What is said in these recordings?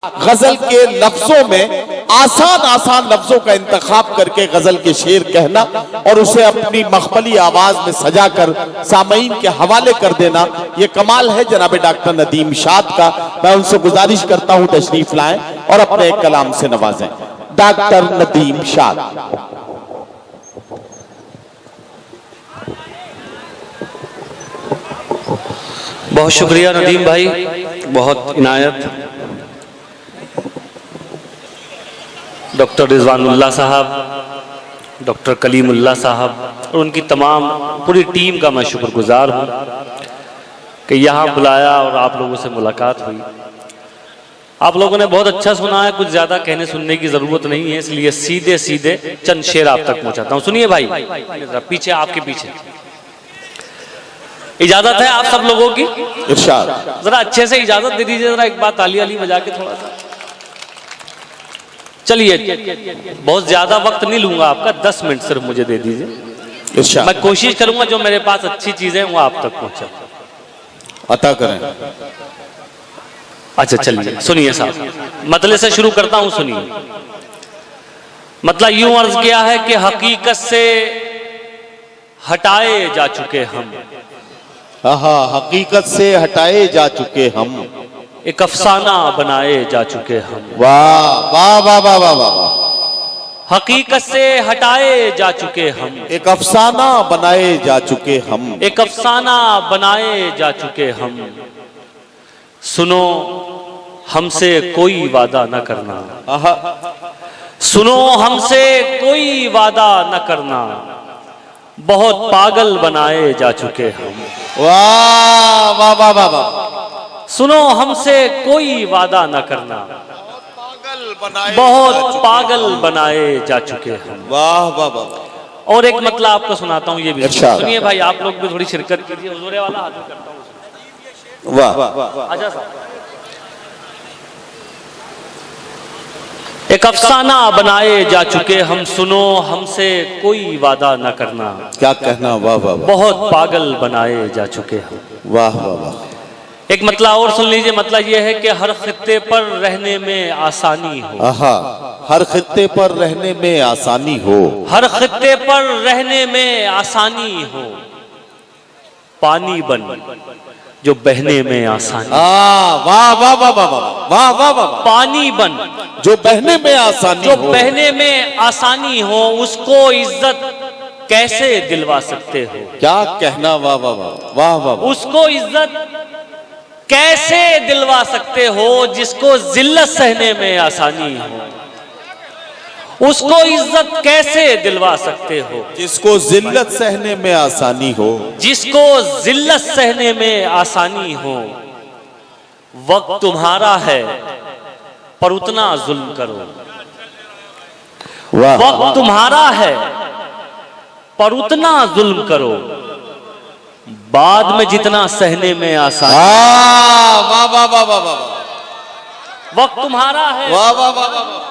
गजल के लफ्जों में आसान आसान लफ्जों का इंतखाब करके गजल के शेर कहना और उसे अपनी मखमली आवाज में सजाकर सामईन के हवाले कर देना, ये कमाल है जनाब डॉक्टर नदीम शाद का। मैं उनसे गुजारिश करता हूं तशरीफ लाएं और अपने एक कलाम से नवाजें। डॉक्टर नदीम शाद। बहुत शुक्रिया नदीम भाई, बहुत इनायत। डॉक्टर रिजवानुल्लाह साहब, डॉक्टर कलीमुल्लाह साहब और उनकी तमाम पूरी टीम का मैं शुक्रगुजार हूँ कि यहाँ बुलाया और आप लोगों से मुलाकात हुई। आप लोगों ने बहुत अच्छा सुना है, कुछ ज़्यादा कहने सुनने की ज़रूरत नहीं है, इसलिए सीधे सीधे चंद शेर आप तक पहुँचाता हूँ। सुनिए भाई, पीछे आपके पीछे इजाज़त है आप सब लोगों की? इरशाद। ज़रा अच्छे से इजाज़त दे दीजिए, ज़रा एक बार ताली वाली बजा के थोड़ा सा। चलिए, बहुत ज्यादा वक्त नहीं लूंगा आपका, 10 मिनट सिर्फ मुझे दे दीजिए। मैं कोशिश करूंगा जो मेरे पास अच्छी चीजें वो आप तक पहुंचा अता करें। अच्छा चलिए सुनिए साहब, मतले से शुरू करता हूं, सुनिए। मतलब यूं अर्ज किया है कि हकीकत से हटाए जा चुके हम। हकीकत से हटाए जा चुके हम, एक अफसाना बनाए जा चुके हम। वाह वाह वाह वाह वाह वाह। हकीकत से हटाए जा चुके हम, एक अफसाना बनाए जा चुके हम, एक अफसाना बनाए जा चुके हम। सुनो हमसे कोई वादा न करना, सुनो हमसे कोई वादा न करना, बहुत पागल बनाए जा चुके हम। वाह वाह वाह वाह वाह। सुनो हमसे कोई वादा न करना, बहुत पागल बनाए जा चुके हम। वाह वाह वाह। और एक मतलब आपको सुनाता हूँ, ये भी सुनिए भाई, आप लोग भी थोड़ी शिरकत कीजिए। हुजूर वाला हाजिर करता हूँ। वाह। अच्छा साहब, एक अफसाना बनाए जा चुके हम, सुनो हमसे कोई वादा न करना, क्या कहना, वाह वाह। बहुत पागल बनाए जा चुके हम। वाह वाह वाह। एक मतलब और सुन लीजिए, मतलब यह है कि हर खित्ते पर रहने में आसानी हो। हर खित्ते पर रहने में आसानी हो, हर खित्ते पर रहने में आसानी हो, पानी बन जो बहने में आसानी। वाह वाह वाह वाह वाह वाह वाह। पानी बन जो बहने में आसानी, जो बहने में आसानी हो, उसको इज्जत कैसे दिलवा सकते हो? क्या कहना, वाह वाह वाह वाह वाह। उसको इज्जत कैसे दिलवा सकते हो जिसको जिल्लत सहने में आसानी हो? उसको इज्जत कैसे दिलवा सकते हो जिसको जिल्लत सहने में आसानी हो? जिसको जिल्लत सहने में आसानी हो। वक्त तुम्हारा है पर उतना जुल्म करो, वक्त तुम्हारा है पर उतना जुल्म करो, बाद में जितना सहने में आसानी। वाह वाह वाह वाह वाह। वक्त तुम्हारा है, वाह वाह वाह वाह।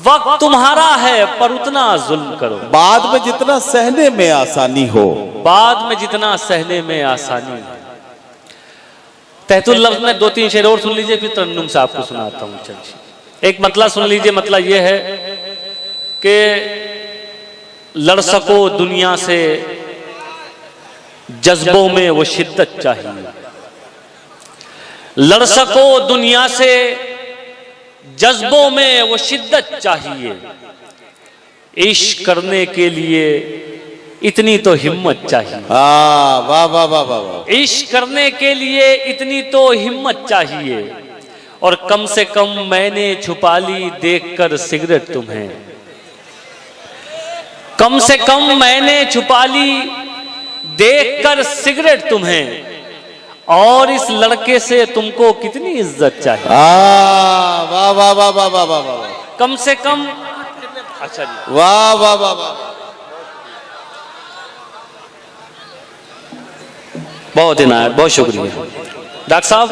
वक्त तुम्हारा है पर उतना जुल्म करो, बाद में जितना सहने में आसानी हो। बाद में जितना सहने में आसानी हो। तहतुल लफ्ज में 2-3 शेर और सुन लीजिए, फिर तरन्नुम से आपको सुनाता हूँ। चलिए, एक मतलब सुन लीजिए, मतलब यह है कि लड़ सको दुनिया से जज्बों में वो शिद्दत चाहिए। लड़ सको दुनिया से जज्बों में वो शिद्दत चाहिए। इश्क करने के लिए इतनी तो हिम्मत चाहिए। वाह वाह वाह वाह। इश्क करने के लिए इतनी तो हिम्मत चाहिए, और कम से कम मैंने छुपा ली देखकर सिगरेट तुम्हें। कम से कम मैंने छुपा ली देखकर सिगरेट तुम्हें, और इस लड़के से तुमको कितनी इज्जत चाहिए। वाह वाह वाह वाह वाह वाह। कम से कम, अच्छा जी, वाह वाह वाह वाह। बहुत इनायत, बहुत शुक्रिया डॉक्टर साहब।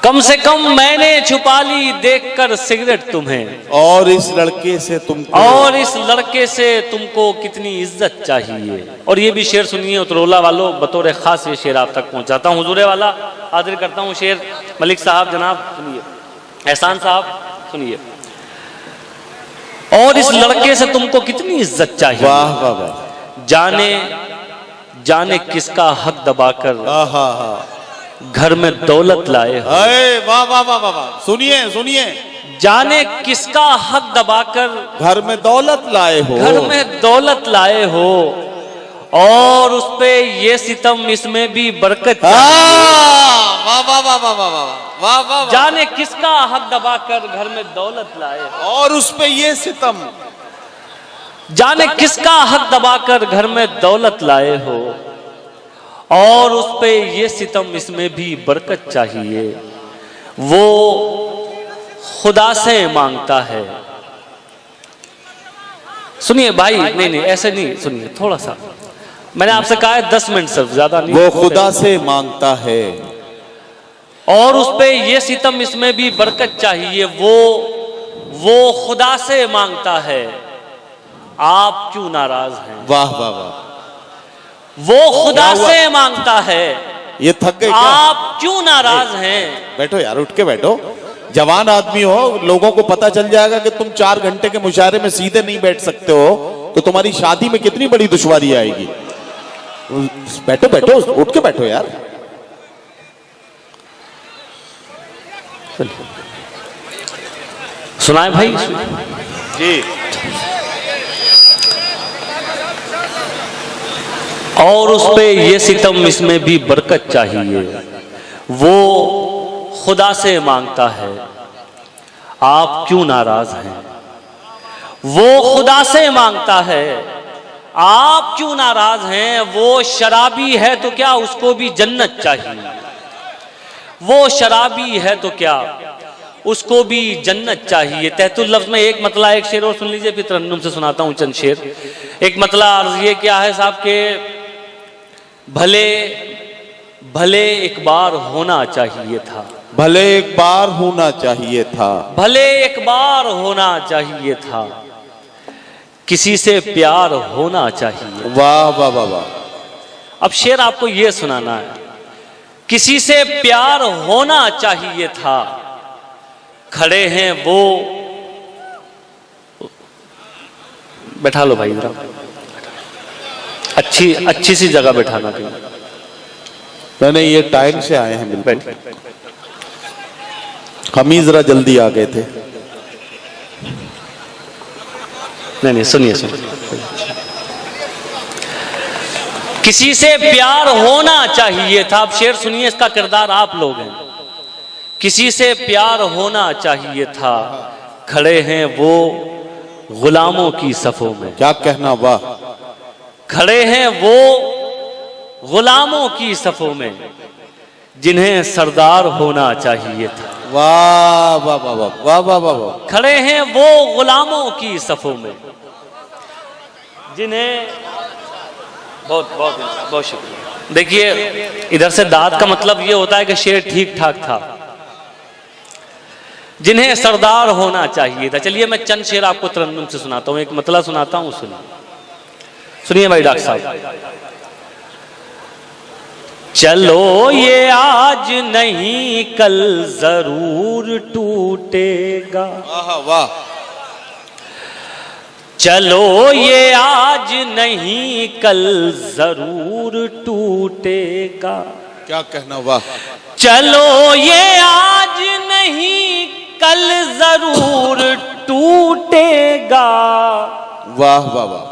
कम से कम मैंने छुपा ली देखकर सिगरेट तुम्हें, और इस लड़के से तुमको, और इस लड़के से तुमको कितनी इज्जत चाहिए। और ये भी शेर सुनिए उतरोला वालों, बतौर खास ये शेर आप तक पहुंचाता हूँ। हुजूर वाला हाजिर करता हूँ शेर मलिक साहब, जनाब सुनिए, एहसान साहब सुनिए। और इस लड़के से तुमको कितनी इज्जत चाहिए, वाह वाह वाह, जाने जाने किसका हक दबाकर घर में दौलत लाए हो। वाह वाह वाह वाह, सुनिए सुनिए, जाने किसका हक दबाकर घर में दौलत लाए हो, घर में दौलत लाए हो, और उस पे ये सितम इसमें भी बरकत। वाह वाह वाह वाह वाह वाह वाह, जाने किसका हक दबाकर घर में दौलत लाए, और उस पे ये सितम, जाने किसका हक दबाकर घर में दौलत लाए हो, और उस पे ये सितम इसमें भी बरकत चाहिए। वो खुदा से मांगता है। सुनिए भाई, नहीं ऐसे नहीं, सुनिए थोड़ा सा, मैंने आपसे कहा है 10 मिनट सिर्फ, ज्यादा नहीं। वो खुदा से मांगता है, और उस पे ये सितम इसमें भी बरकत चाहिए। वो खुदा से मांगता है, आप क्यों नाराज हैं। वाह वाह वाह, वो खुदा से मांगता है, ये थक गए क्या? आप क्यों नाराज हैं। बैठो यार, उठ के बैठो, जवान आदमी हो, लोगों को पता चल जाएगा कि तुम 4 घंटे के मुशायरे में सीधे नहीं बैठ सकते हो, तो तुम्हारी शादी में कितनी बड़ी दुश्वारी आएगी। बैठो बैठो, उठ के बैठो यार। सुनाए भाई जी। और उस पे ये सितम इसमें भी बरकत चाहिए। वो खुदा से मांगता है, आप क्यों नाराज हैं। वो खुदा से मांगता है, आप क्यों नाराज हैं। वो शराबी है तो क्या, उसको भी जन्नत चाहिए। वो शराबी है तो क्या, उसको भी जन्नत चाहिए। तहतुल लफ्ज में एक मतला, एक शेर और सुन लीजिए, फिर तरन्नुम से सुनाता हूं चंद शेर। एक मतला अर्ज ये क्या है साहब के, भले भले एक बार होना चाहिए था, भले एक बार होना चाहिए था, भले एक बार होना चाहिए था, किसी से प्यार होना चाहिए। वाह वाह वाह वाह। अब शेर आपको यह सुनाना है, किसी से प्यार होना चाहिए था, खड़े हैं वो। बैठा लो भाई, अच्छी सी जगह बैठाना कहीं। नहीं, ये टाइम से आए हैं बिल्कुल, हम ही जरा जल्दी आ गए थे। नहीं सुनिए, किसी से प्यार होना चाहिए था। अब शेर सुनिए, इसका किरदार आप लोग हैं। किसी से प्यार होना चाहिए था, खड़े हैं वो गुलामों की सफों में। क्या कहना, वाह। खड़े हैं वो गुलामों की सफों में, जिन्हें सरदार होना चाहिए था। वाह वाह वाह वाह वाह वाह वाह। खड़े हैं वो गुलामों की सफों में, जिन्हें बहुत बहुत बहुत शुक्रिया। देखिए, इधर से दाद का मतलब ये होता है कि शेर ठीक ठाक था, जिन्हें सरदार होना चाहिए था। चलिए मैं चंद शेर आपको तरन्नुम से सुनाता हूं, एक मतला सुनाता हूं, सुनिए भाई डॉक्टर साहब। चलो ये आज नहीं कल जरूर टूटेगा, वाह। चलो ये आज नहीं कल जरूर टूटेगा। क्या कहना, वाह। चलो ये आज नहीं कल जरूर टूटेगा। वाह वाह वाह।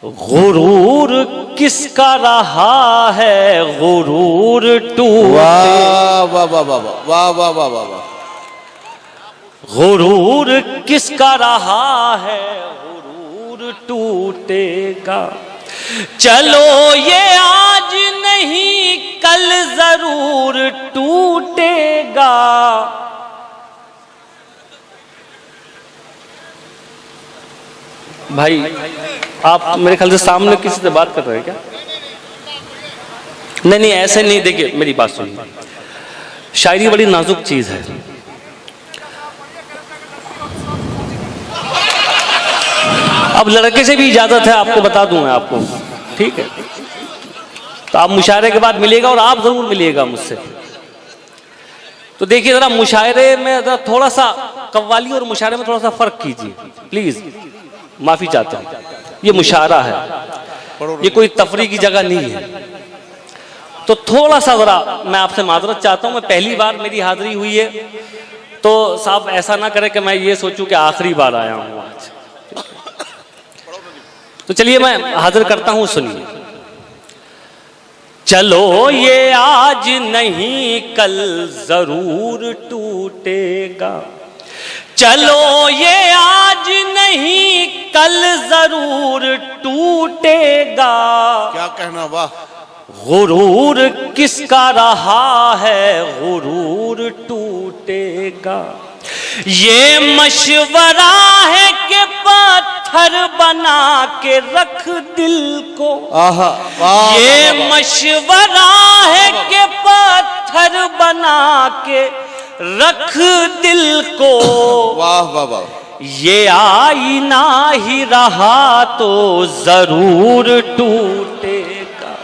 गुरूर किसका रहा है, गुरूर टूटे। वाह वाह वाह वाह वाह वाह वाह वाह वाह। गुरूर किसका रहा है, गुरूर टूटेगा। चलो ये आज नहीं कल जरूर टूटेगा। भाई आप मेरे ख्याल से सामने किसी से बात कर रहे हैं क्या? नहीं ऐसे नहीं। देखिए मेरी बात सुनिए, शायरी बड़ी नाजुक चीज है। अब लड़के से भी इजाजत है, आपको बता दूं मैं आपको, ठीक है? तो आप मुशायरे के बाद मिलिएगा और आप जरूर मिलिएगा मुझसे, तो देखिए जरा मुशायरे में जरा थोड़ा सा कव्वाली और मुशायरे में थोड़ा सा फर्क कीजिए प्लीज, माफी चाहता हूं। ये मुशायरा है, ये कोई तफरी की जगह नहीं है, तो थोड़ा सा जरा मैं आपसे माजरत चाहता हूं। मैं पहली बार मेरी हाजिरी हुई है, तो साहब ऐसा ना करे कि मैं ये सोचूं कि आखिरी बार आया हूं आज। तो चलिए मैं हाजिर करता हूं, सुनिए। चलो ये आज नहीं कल जरूर टूटेगा, चलो ये आज नहीं कल जरूर टूटेगा। क्या कहना, वाह। गुरूर किसका रहा है गुरूर टूटेगा। ये मशवरा है कि पत्थर बना के रख दिल को, आहा, वाह, ये वाह, वाह। मशवरा है कि पत्थर बना के रख दिल को। वाह वाह वाह। ये आईना ही रहा तो जरूर टूटेगा,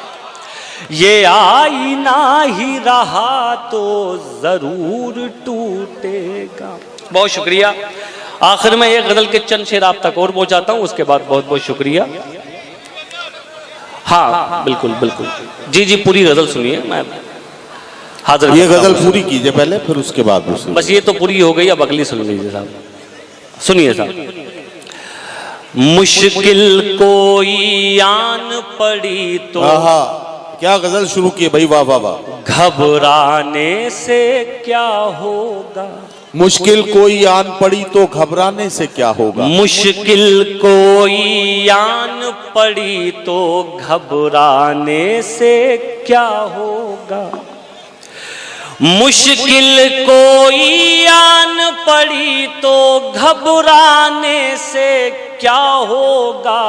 ये आईना ही रहा तो जरूर टूटेगा। बहुत शुक्रिया। आखिर में एक गजल के चंद शेर आप तक और पहुंचाता हूं, उसके बाद बहुत बहुत शुक्रिया। हाँ बिल्कुल बिल्कुल, जी जी पूरी गजल सुनिए। मैं हाजिर ये गजल पूरी कीजिए पहले, फिर उसके बाद दूसरी। बस ये तो पूरी हो गई, अब अगली सुन लीजिए साहब। सुनिए साहब। मुश्किल कोई आन पड़ी तो, आहा, क्या गजल शुरू की भाई, वाह वाह वाह। घबराने से क्या होगा, मुश्किल कोई आन पड़ी तो घबराने से क्या होगा। मुश्किल कोई आन पड़ी तो घबराने से क्या होगा। मुश्किल कोई आन पड़ी तो घबराने से क्या होगा।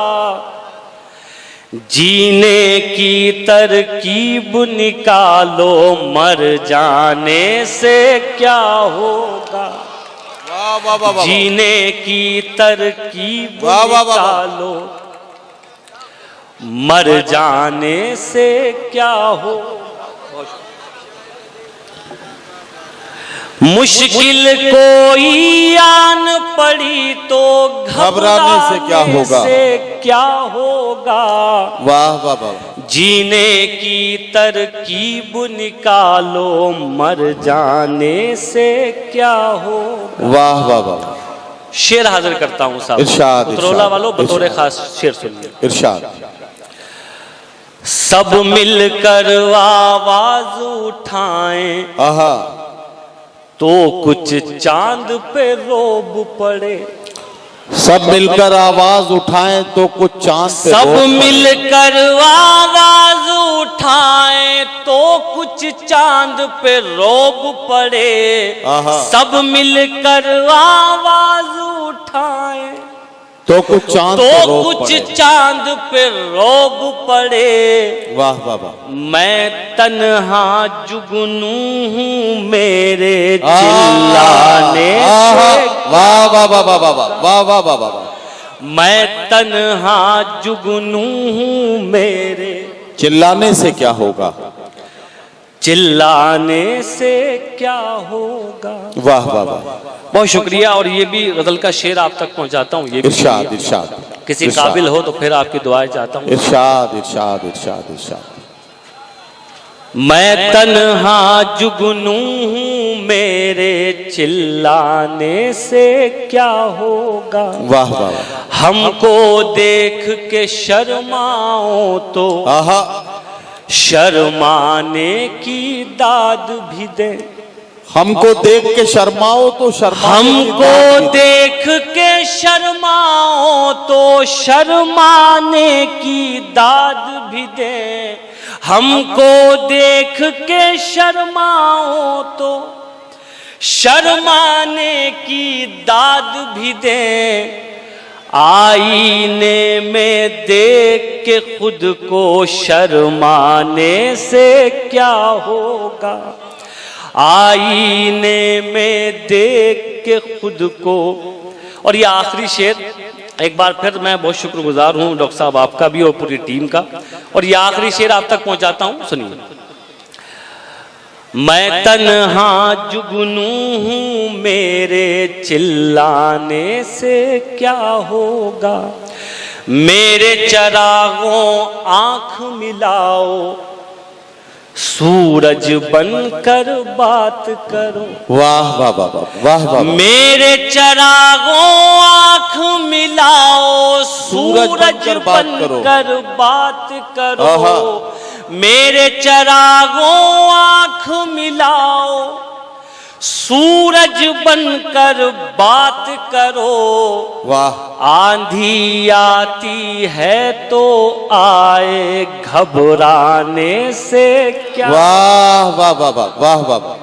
जीने की तरकीब निकालो मर जाने से क्या होगा। वाह वाह वाह वाह। जीने की तरकीब वाह वाह वाह वाह। निकालो मर जाने से क्या हो। मुश्किल कोई आन पड़ी तो घबराने से क्या होगा, क्या होगा। वाह वाह वाह। जीने की तरकीब निकालो मर जाने से क्या होगा। वाह वाह वाह। शेर हाजिर करता हूं साहब। इरशाद, उतरौला वालों बतौर इरशाद। खास शेर सुनिए। इरशाद। सब मिलकर आवाज उठाएं आहा, तो कुछ चांद पे रोब पड़े। सब मिलकर आवाज उठाएं तो कुछ चांद पे सब रोब पड़े। मिलकर आवाज उठाएं तो कुछ चांद पे रोब पड़े। आहा। सब मिलकर आवाज उठाएं तो कुछ चांद पे तो रोब कुछ पड़े। चांद पे रोब पड़े। वाह वाह वाह। मैं तन्हा जुगनू हूँ मेरे चिल्लाने से। वाह वाह वाह वाह वाह वाह वाह वाह वाह। मैं तन्हा जुगनू हूँ मेरे, चिल्लाने से क्या होगा। चिल्लाने से क्या होगा। वाह वाह वाह। बहुत शुक्रिया। और ये भी गजल का शेर आप तक पहुंचाता हूँ। ये भी इरशाद इरशाद। किसी काबिल हो तो फिर आपकी दुआएं चाहता हूँ। इरशाद इरशाद इरशाद इरशाद। मैं तन्हा जुगनू हूँ मेरे चिल्लाने से क्या होगा। वाह वाह वाह। हमको देख के शर्माओ तो आहा, शर्माने की दाद भी दे। हमको देख के शर्माओ तो शर्माने की हमको दाद भी दे। देख के शर्माओ तो शर्माने की दाद भी दे। हमको देख के शर्माओ तो शर्माने की दाद भी दे। आईने में देख के खुद को शर्माने से क्या होगा। आईने में देख के खुद को। और ये आखिरी शेर, एक बार फिर मैं बहुत शुक्रगुजार हूँ डॉक्टर साहब आपका भी और पूरी टीम का। और ये आखिरी शेर आप तक पहुंचाता हूँ, सुनिए। मैं तन्हा जुगनू हूँ, मेरे चिल्लाने से क्या होगा। मेरे चरागों आंख मिलाओ, सूरज बनकर बात करो। वाह वाह वाह वाह वाह वाह। मेरे चरागों आंख मिलाओ, सूरज बनकर बात करो। मेरे चरागों आंख मिलाओ, सूरज बनकर बात करो। वाह। आंधी आती है तो आए, घबराने से क्या। वाह वाह वाह वाह वाह वाह।